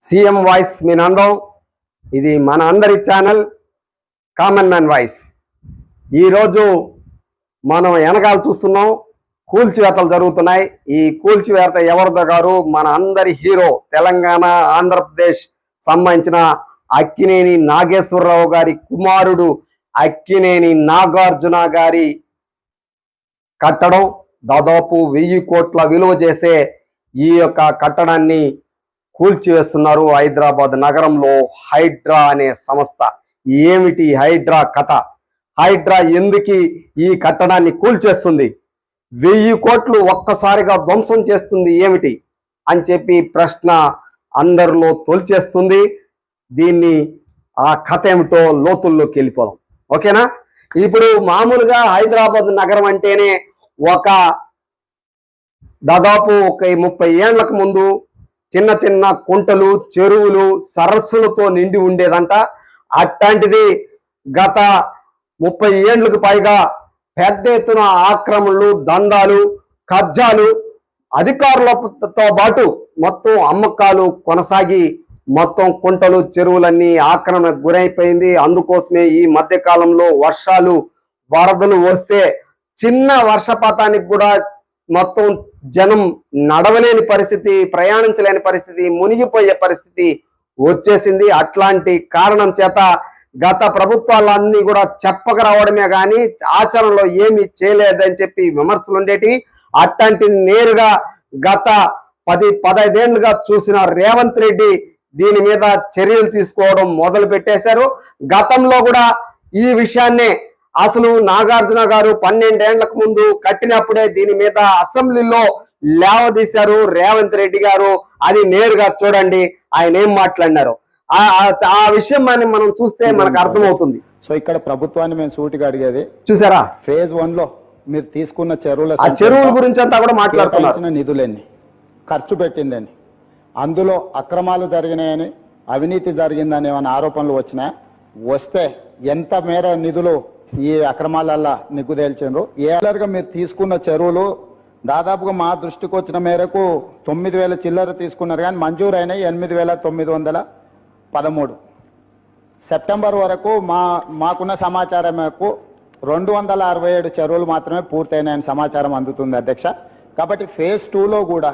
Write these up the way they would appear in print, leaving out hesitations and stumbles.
CM voice మీ నందం. ఇది మన అందరి ఛానల్ కామన్ మ్యాన్ వాయిస్. ఈరోజు మనం వెనకాల చూస్తున్నాం, కూల్చివేతలు జరుగుతున్నాయి. ఈ కూల్చివేత ఎవరిదో గారు, మన అందరి హీరో, తెలంగాణ ఆంధ్రప్రదేశ్ సంబంధించిన అక్కినేని నాగేశ్వరరావు గారి కుమారుడు అక్కినేని నాగార్జున గారి కట్టడం. దాదాపు 1000 కోట్ల విలువ చేసే ఈ యొక్క కట్టడాన్ని కూల్చివేస్తున్నారు. హైదరాబాద్ నగరంలో హైడ్రా అనే సంస్థ. ఏమిటి హైడ్రా కథ? హైడ్రా ఎందుకు ఈ కట్టడాన్ని కూల్చేస్తుంది? 1000 కోట్లు ఒక్కసారిగా ధ్వంసం చేస్తుంది ఏమిటి అని చెప్పి ప్రశ్న అందరిలో తొలిచేస్తుంది. దీన్ని ఆ కథ ఏమిటో లోతుల్లోకి వెళ్ళిపోదాం. ఓకేనా? ఇప్పుడు మామూలుగా హైదరాబాద్ నగరం అంటేనే దాదాపు 30 ఏళ్లకు ముందు చిన్న చిన్న కుంటలు, చెరువులు, సరస్సులతో నిండి ఉండేదంట. అట్లాంటిది గత 30 ఏళ్లకు పైగా పెద్ద ఎత్తున ఆక్రమణలు, దందాలు, కబ్జాలు, అధికారులతో పాటు మొత్తం అమ్మకాలు కొనసాగి మొత్తం కుంటలు, చెరువులన్నీ ఆక్రమణకు గురైపోయింది. అందుకోసమే ఈ మధ్య కాలంలో వర్షాలు, వరదలు వస్తే చిన్న వర్షపాతానికి కూడా మొత్తం జనం నడవలేని పరిస్థితి, ప్రయాణించలేని పరిస్థితి, మునిగిపోయే పరిస్థితి వచ్చేసింది. అట్లాంటి కారణం చేత గత ప్రభుత్వాలన్నీ కూడా చెప్పక రావడమే కానీ ఆచరణలో ఏమీ చేయలేదని చెప్పి విమర్శలు ఉండేటివి. అట్లాంటి నేరుగా గత 10-15 ఏళ్లుగా చూసిన రేవంత్ రెడ్డి దీని మీద చర్యలు తీసుకోవడం మొదలు పెట్టేశారు. గతంలో కూడా ఈ విషయాన్నే అసలు నాగార్జున గారు 12 ఏళ్లకు ముందు కట్టినప్పుడే దీని మీద అసెంబ్లీలో లేవదీశారు రేవంత్ రెడ్డి గారు. అది నేరుగా చూడండి ఆయన ఏం మాట్లాడినారు. ఆ విషయం మనం చూస్తే మనకు అర్థమవుతుంది. సో ఇక్కడ ప్రభుత్వాన్ని మేము సూటిగా అడిగేది, చూసారా, ఫేజ్ 1 లో మీరు తీసుకున్న చెరువుల గురించి అంతా కూడా మాట్లాడుతున్నారు. నిధులన్నీ ఖర్చు పెట్టిందని, అందులో అక్రమాలు జరిగినాయని, అవినీతి జరిగిందని ఏమైనా ఆరోపణలు వచ్చినాయా? వస్తే ఎంత మేర నిధులు ఈ అక్రమాలల్లా నిగ్గుదేల్చారు? ఏళ్ళగా మీరు తీసుకున్న చెరువులు దాదాపుగా మా దృష్టికి వచ్చిన మేరకు 9000 చిల్లర తీసుకున్నారు, కానీ మంజూరైన 8913. సెప్టెంబర్ వరకు మాకున్న సమాచారం మేరకు 267 చెరువులు మాత్రమే పూర్తయినాయని సమాచారం అందుతుంది అధ్యక్ష. కాబట్టి ఫేజ్ 2లో కూడా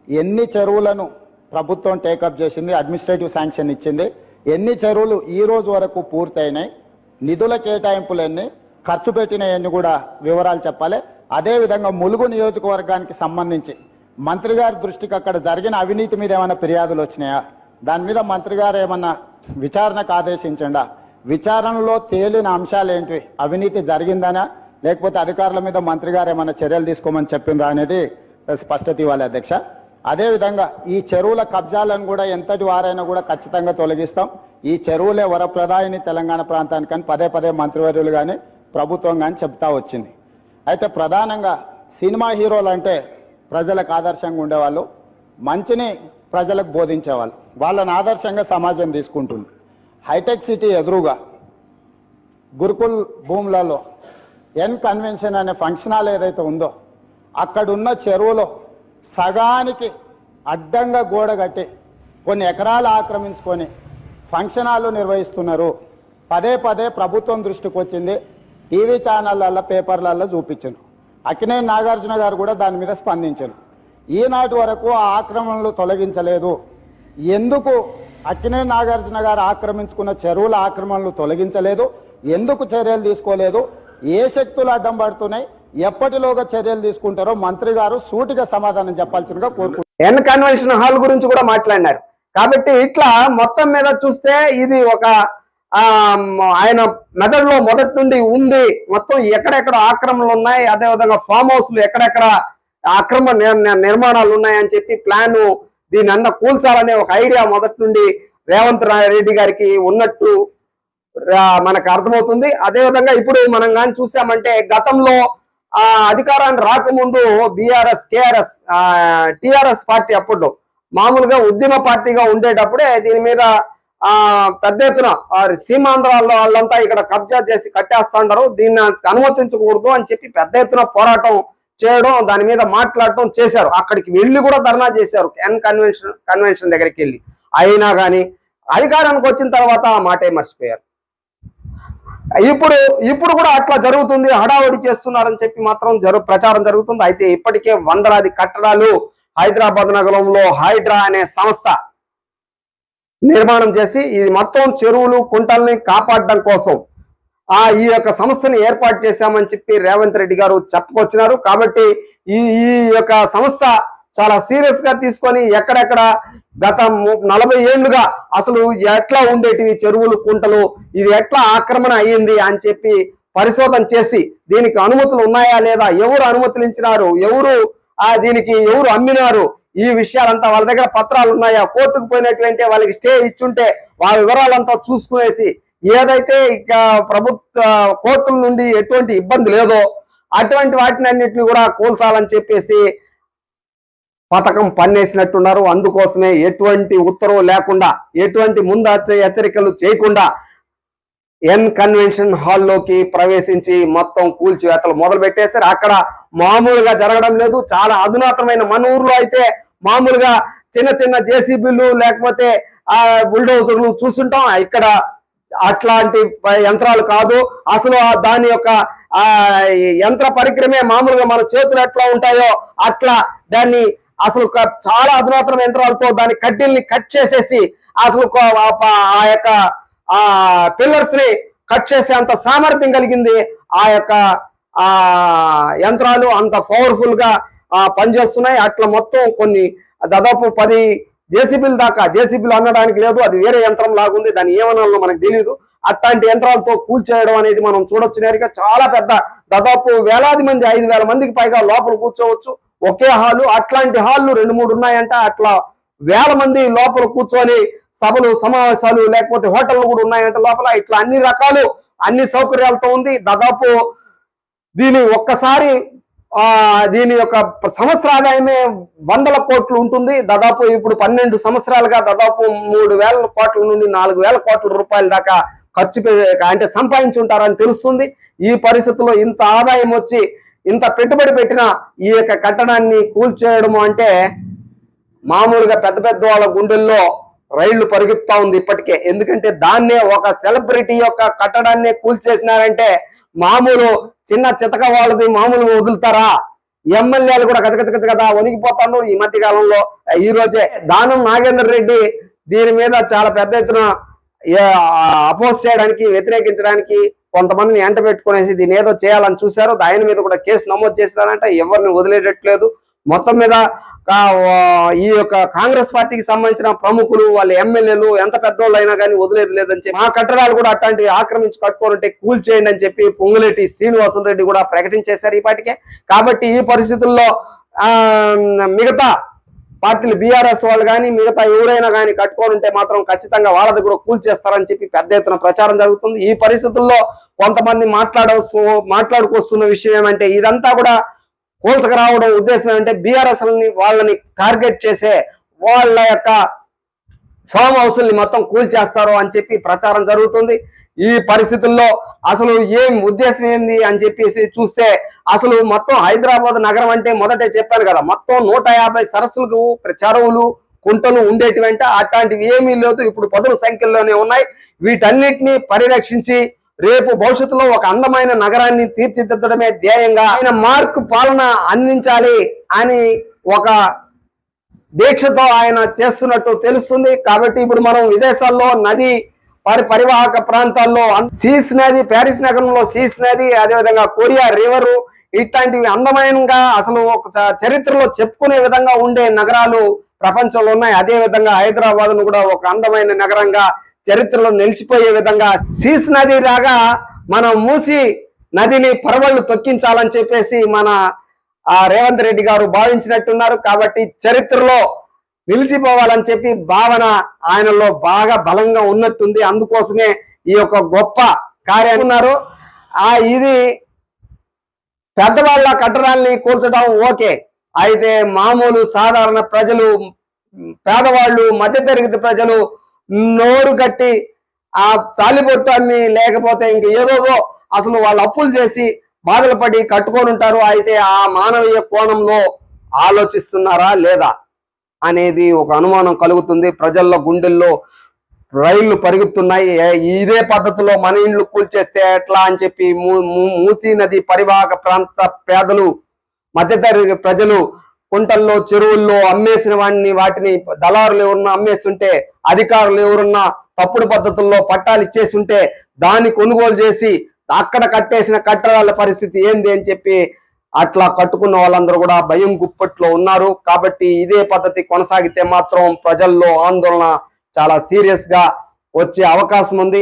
ఎన్ని చెరువులను ప్రభుత్వం టేకప్ చేసింది, అడ్మినిస్ట్రేటివ్ శాంక్షన్ ఇచ్చింది, ఎన్ని చెరువులు ఈ రోజు వరకు పూర్తయినాయి, నిధుల కేటాయింపులన్నీ, ఖర్చు పెట్టినవన్నీ కూడా వివరాలు చెప్పాలి. అదేవిధంగా ములుగు నియోజకవర్గానికి సంబంధించి మంత్రి గారి దృష్టికి అక్కడ జరిగిన అవినీతి మీద ఏమైనా ఫిర్యాదులు వచ్చినాయా? దాని మీద మంత్రి గారు ఏమన్నా విచారణకు ఆదేశించండా? విచారణలో తేలిన అంశాలు ఏంటి? అవినీతి జరిగిందనా, లేకపోతే అధికారుల మీద మంత్రి గారు ఏమైనా చర్యలు తీసుకోమని చెప్పిండ్రా అనేది స్పష్టత ఇవ్వాలి అధ్యక్ష. అదేవిధంగా ఈ చెరువుల కబ్జాలను కూడా ఎంతటి వారైనా కూడా ఖచ్చితంగా తొలగిస్తాం. ఈ చెరువులే వరప్రదాయిని తెలంగాణ ప్రాంతానికని పదే మంత్రివర్యులు కానీ ప్రభుత్వం కానీ చెప్తా వచ్చింది. అయితే ప్రధానంగా సినిమా హీరోలు అంటే ప్రజలకు ఆదర్శంగా ఉండేవాళ్ళు, మంచిని ప్రజలకు బోధించేవాళ్ళు, వాళ్ళని ఆదర్శంగా సమాజం తీసుకుంటుంది. హైటెక్ సిటీ ఎదురుగా గురుకుల్ భూములలో ఎన్ కన్వెన్షన్ అనే ఫంక్షన్ హాల్ ఏదైతే ఉందో అక్కడున్న చెరువులో సగానికి అడ్డంగా గోడ కట్టి కొన్ని ఎకరాలు ఆక్రమించుకొని ఫంక్షన్ హాల్ నిర్వహిస్తున్నారు. పదే ప్రభుత్వం దృష్టికి వచ్చింది, టీవీ ఛానళ్ళల్లో, పేపర్లలో చూపించారు. అక్కినేని నాగార్జున గారు కూడా దాని మీద స్పందించారు. ఈనాటి వరకు ఆ ఆక్రమణలు తొలగించలేదు. ఎందుకు అక్కినేని నాగార్జున గారు ఆక్రమించుకున్న చెరువుల ఆక్రమణలు తొలగించలేదు? ఎందుకు చర్యలు తీసుకోలేదు? ఏ శక్తులు అడ్డం పడుతున్నాయి? ఎప్పటిలోగా చర్యలు తీసుకుంటారో మంత్రి గారు సూటిగా సమాధానం చెప్పాల్సిందిగా కోరుకుంటున్నారు. ఎన్ కన్వెన్షన్ హాల్ గురించి కూడా మాట్లాడినారు. కాబట్టి ఇట్లా మొత్తం మీద చూస్తే ఇది ఒక ఆయన మెదడులో మొదటి నుండి ఉంది. మొత్తం ఎక్కడెక్కడ ఆక్రమణలు ఉన్నాయి, అదేవిధంగా ఫామ్ హౌస్లు ఎక్కడెక్కడ అక్రమ నిర్మాణాలు ఉన్నాయని చెప్పి ప్లాన్, దీని అన్న కూల్చాలనే ఒక ఐడియా మొదటి నుండి రేవంత్ రెడ్డి గారికి ఉన్నట్టు మనకు అర్థమవుతుంది. అదేవిధంగా ఇప్పుడు మనం కానీ చూసామంటే గతంలో అధికారాన్ని రాకముందు బీఆర్ఎస్, కేఆర్ఎస్, టిఆర్ఎస్ పార్టీ అప్పుడు మామూలుగా ఉద్యమ పార్టీగా ఉండేటప్పుడే దీని మీద పెద్ద ఎత్తున సీమాంధ్రాల్లో వాళ్ళంతా ఇక్కడ కబ్జా చేసి కట్టేస్తుంటారు, దీన్ని అనుమతించకూడదు అని చెప్పి పెద్ద ఎత్తున పోరాటం చేయడం, దాని మీద మాట్లాడటం చేశారు. అక్కడికి వెళ్ళి కూడా ధర్నా చేశారు, ఎన్ కన్వెన్షన్ దగ్గరికి వెళ్ళి. అయినా కానీ అధికారానికి వచ్చిన తర్వాత ఆ మాటే మర్చిపోయారు. ఇప్పుడు కూడా అట్లా జరుగుతుంది, హడావుడి చేస్తున్నారని చెప్పి మాత్రం ప్రచారం జరుగుతుంది. అయితే ఇప్పటికే వందలాది కట్టడాలు హైదరాబాద్ నగరంలో హైడ్రా అనే సంస్థ నిర్మాణం చేసి ఇది మొత్తం చెరువులు కుంటల్ని కాపాడడం కోసం ఈ యొక్క సంస్థని ఏర్పాటు చేశామని చెప్పి రేవంత్ రెడ్డి గారు చెప్పుకొచ్చినారు. కాబట్టి ఈ యొక్క సంస్థ చాలా సీరియస్ గా తీసుకొని ఎక్కడెక్కడ గత 40 ఏళ్లుగా అసలు ఎట్లా ఉండేటివి చెరువులు కుంటలు, ఇది ఎట్లా ఆక్రమణ అయ్యింది అని చెప్పి పరిశోధన చేసి దీనికి అనుమతులు ఉన్నాయా లేదా, ఎవరు అనుమతులు ఇచ్చినారు, దీనికి ఎవరు అమ్మినారు, ఈ విషయాలంతా వాళ్ళ దగ్గర పత్రాలు ఉన్నాయా, కోర్టుకు పోయినటువంటి వాళ్ళకి స్టే ఇచ్చుంటే వాళ్ళ వివరాలంతా చూసుకునేసి ఏదైతే ఇక ప్రభుత్వ కోర్టుల నుండి ఎటువంటి ఇబ్బంది లేదో అటువంటి వాటిని అన్నింటినీ కూడా కూల్చాలని చెప్పేసి పథకం పన్నేసినట్టున్నారు. అందుకోసమే ఎటువంటి ఉత్తర్వు లేకుండా, ఎటువంటి ముందు హెచ్చరికలు చేయకుండా కన్వెన్షన్ హాల్లోకి ప్రవేశించి మొత్తం కూల్చివేతలు మొదలు పెట్టేశారు. అక్కడ మామూలుగా జరగడం లేదు. చాలా అధునాతనమైన మన ఊర్లో అయితే మామూలుగా చిన్న చిన్న జేసీబీలు లేకపోతే బుల్డోజర్లు చూస్తుంటాం. ఇక్కడ అట్లాంటి యంత్రాలు కాదు. అసలు దాని యొక్క యంత్ర పరికరమే మామూలుగా మన చేతులు ఎట్లా ఉంటాయో అట్లా దాన్ని అసలు చాలా అధునాతన యంత్రాలతో దాని కడ్డీల్ని కట్ చేసేసి అసలు ఆ యొక్క పిల్లర్స్ ని కట్ చేసే అంత సామర్థ్యం కలిగింది ఆ యొక్క యంత్రాలు. అంత పవర్ఫుల్ గా పనిచేస్తున్నాయి. అట్లా మొత్తం కొన్ని దాదాపు 10 జేసీబీలు దాకా, జేసీబీలు అనడానికి లేదు, అది వేరే యంత్రం లాగుంది, దాని ఏమనాలో మనకు తెలియదు. అట్లాంటి యంత్రాలతో కూల్చేయడం అనేది మనం చూడొచ్చు నేరుగా. చాలా పెద్ద, దాదాపు వేలాది మంది, 5,000 మందికి పైగా లోపల కూర్చోవచ్చు ఒకే హాలు. అట్లాంటి హాళ్ళు 2-3 ఉన్నాయంట. అట్లా వేల మంది లోపల కూర్చొని సభలు సమావేశాలు లేకపోతే హోటళ్ళు కూడా ఉన్నాయంట లోపల. ఇట్లా అన్ని రకాలు అన్ని సౌకర్యాలతో ఉంది. దాదాపు దీని ఒక్కసారి దీని యొక్క సంవత్సర ఆదాయమే 100 కోట్లు ఉంటుంది. దాదాపు ఇప్పుడు 12 సంవత్సరాలుగా దాదాపు 3,000 కోట్ల నుండి 4,000 కోట్ల రూపాయల దాకా ఖర్చు అంటే సంపాదించుంటారని తెలుస్తుంది. ఈ పరిస్థితుల్లో ఇంత ఆదాయం వచ్చి ఇంత పెట్టుబడి పెట్టిన ఈ యొక్క కట్టడాన్ని కూల్చేయడము అంటే మామూలుగా పెద్ద పెద్ద వాళ్ళ గుండెల్లో రైళ్లు పరిగెత్తా ఉంది ఇప్పటికే. ఎందుకంటే దాన్నే ఒక సెలబ్రిటీ యొక్క కట్టడాన్నే కూల్చేసినారంటే మామూలు చిన్న చితక వాళ్ళది మామూలుగా వదులుతారా? ఎమ్మెల్యేలు కూడా గజగజ కదా వణికిపోతాను ఈ మధ్య కాలంలో. ఈ రోజే దానం నాగేందర్ రెడ్డి దీని మీద చాలా పెద్ద ఎత్తున అపోజ్ చేయడానికి, వ్యతిరేకించడానికి కొంతమందిని ఎంట పెట్టుకునేసి దీని ఏదో చేయాలని చూశారు. ఆయన మీద కూడా కేసు నమోదు చేసినారంటే ఎవరిని వదిలేటట్లేదు. మొత్తం మీద ఈ యొక్క కాంగ్రెస్ పార్టీకి సంబంధించిన ప్రముఖులు, వాళ్ళ ఎమ్మెల్యేలు ఎంత పెద్దోళ్ళు అయినా కానీ వదిలేదు లేదని చెప్పి, మా కట్టడాలు కూడా అట్లాంటివి ఆక్రమించి కట్టుకోవాలంటే కూల్ చేయండి అని చెప్పి పొంగులేటి శ్రీనివాసరెడ్డి కూడా ప్రకటించేశారు ఈ పాటికే. కాబట్టి ఈ పరిస్థితుల్లో మిగతా పార్టీలు, బీఆర్ఎస్ వాళ్ళు కానీ మిగతా ఎవరైనా కానీ కట్టుకొని ఉంటే మాత్రం ఖచ్చితంగా వాళ్ళది కూడా కూల్ చేస్తారని చెప్పి పెద్ద ఎత్తున ప్రచారం జరుగుతుంది. ఈ పరిస్థితుల్లో కొంతమంది మాట్లాడుకొస్తున్న విషయం ఏమంటే ఇదంతా కూడా కూల్చక రావడం ఉద్దేశం ఏంటంటే బీఆర్ఎస్ వాళ్ళని టార్గెట్ చేసే వాళ్ళ యొక్క ఫామ్ హౌస్ని మొత్తం కూల్చేస్తారు అని చెప్పి ప్రచారం జరుగుతుంది. ఈ పరిస్థితుల్లో అసలు ఏం ఉద్దేశం ఏంది అని చెప్పేసి చూస్తే అసలు మొత్తం హైదరాబాద్ నగరం అంటే మొదటే చెప్పాను కదా, మొత్తం 150 సరస్సులకు చెరువులు కుంటలు ఉండేటివంటే అట్లాంటివి ఏమీ లేదు. ఇప్పుడు 10 సంఖ్యలోనే ఉన్నాయి. వీటన్నిటిని పరిరక్షించి రేపు భవిష్యత్తులో ఒక అందమైన నగరాన్ని తీర్చిదిద్దడమే ధ్యేయంగా ఆయన మార్క్ పాలన అందించాలి అని ఒక దీక్షతో ఆయన చేస్తున్నట్టు తెలుస్తుంది. కాబట్టి ఇప్పుడు మనం విదేశాల్లో నది పరివాహక ప్రాంతాల్లో సీస్ నది, ప్యారిస్ నగరంలో సీస్ నది, అదేవిధంగా కొరియా రివరు, ఇట్లాంటివి అందమైనగా అసలు ఒక చరిత్రలో చెప్పుకునే విధంగా ఉండే నగరాలు ప్రపంచంలో ఉన్నాయి. అదే విధంగా హైదరాబాద్ ను కూడా ఒక అందమైన నగరంగా చరిత్రలో నిలిచిపోయే విధంగా సీస్ నది లాగా మనం మూసి నదిని పరవళ్లు తొక్కించాలని చెప్పేసి మన రేవంత్ రెడ్డి గారు భావించినట్టున్నారు. కాబట్టి చరిత్రలో నిలిచిపోవాలని చెప్పి భావన ఆయనలో బాగా బలంగా ఉన్నట్టుంది. అందుకోసమే ఈ యొక్క గొప్ప కార్యం ఉన్నారు. ఇది పెద్దవాళ్ళ కట్టడాల్ని కూల్చడం ఓకే, అయితే మామూలు సాధారణ ప్రజలు, పేదవాళ్ళు, మధ్యతరగతి ప్రజలు నోరు కట్టి ఆ తాలిబొట్టు అమ్మి లేకపోతే ఇంక ఏదోదో అసలు వాళ్ళు అప్పులు చేసి బాధలు పడి కట్టుకొని ఉంటారు. అయితే ఆ మానవీయ కోణంలో ఆలోచిస్తున్నారా లేదా? అనేది ఒక అనుమానం కలుగుతుంది. ప్రజల్లో గుండెల్లో రైళ్లు పరిగెత్తున్నాయి. ఇదే పద్ధతిలో మన ఇండ్లు కూల్చేస్తే ఎట్లా అని చెప్పి మూసీ నది పరివాహక ప్రాంత పేదలు, మధ్యతరగతి ప్రజలు కుంటల్లో చెరువుల్లో అమ్మేసిన వాటిని దళారులు ఎవరన్నా అమ్మేస్తుంటే, అధికారులు ఎవరన్నా తప్పుడు పద్ధతుల్లో పట్టాలు ఇచ్చేసి ఉంటే దాన్ని కొనుగోలు చేసి అక్కడ కట్టేసిన కట్టడాల పరిస్థితి ఏంది అని చెప్పి అట్లా కట్టుకున్న వాళ్ళందరూ కూడా భయం గుప్పట్లో ఉన్నారు. కాబట్టి ఇదే పద్ధతి కొనసాగితే మాత్రం ప్రజల్లో ఆందోళన చాలా సీరియస్ గా వచ్చే అవకాశం ఉంది.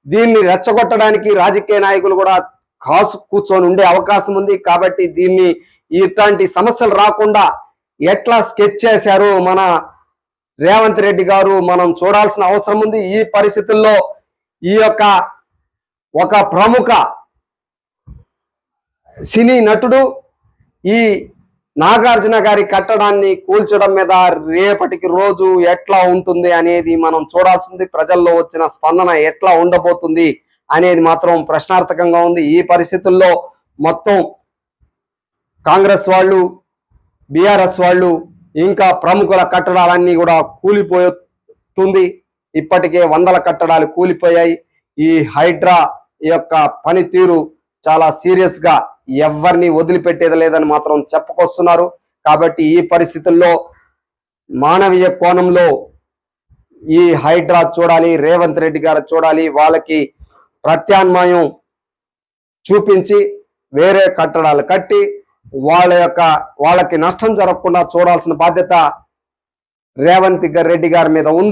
దీన్ని రెచ్చగొట్టడానికి రాజకీయ నాయకులు కూడా కాసు కూర్చొని ఉండే అవకాశం ఉంది. కాబట్టి దీన్ని ఇట్లాంటి సమస్యలు రాకుండా ఎట్లా స్కెచ్ చేశారు మన రేవంత్ రెడ్డి గారు మనం చూడాల్సిన అవసరం ఉంది. ఈ పరిస్థితుల్లో ఈ యొక్క ఒక ప్రముఖ సినీ నటుడు ఈ నాగార్జున గారి కట్టడాన్ని కూల్చడం మీద రేపటికి రోజు ఎట్లా ఉంటుంది అనేది మనం చూడాల్సింది. ప్రజల్లో వచ్చిన స్పందన ఎట్లా ఉండబోతుంది అనేది మాత్రం ప్రశ్నార్థకంగా ఉంది. ఈ పరిస్థితుల్లో మొత్తం కాంగ్రెస్ వాళ్ళు, బీఆర్ఎస్ వాళ్ళు, ఇంకా ప్రముఖుల కట్టడాలన్నీ కూడా కూలిపోతుంది. ఇప్పటికే వందల కట్టడాలు కూలిపోయాయి. ఈ హైడ్రా యొక్క పనితీరు చాలా సీరియస్ గా ఎవరిని వదిలిపెట్టేది లేదని మాత్రం చెప్పుకొస్తున్నారు. కాబట్టి ఈ పరిస్థితుల్లో మానవీయ కోణంలో ఈ హైడ్రా చూడాలి, రేవంత్ రెడ్డి గారు చూడాలి. వాళ్ళకి ప్రత్యామ్నాయం చూపించి వేరే కట్టడాలు కట్టి వాళ్ళకి నష్టం జరగకుండా చూడాల్సిన బాధ్యత రేవంత్ రెడ్డి గారి మీద ఉంది.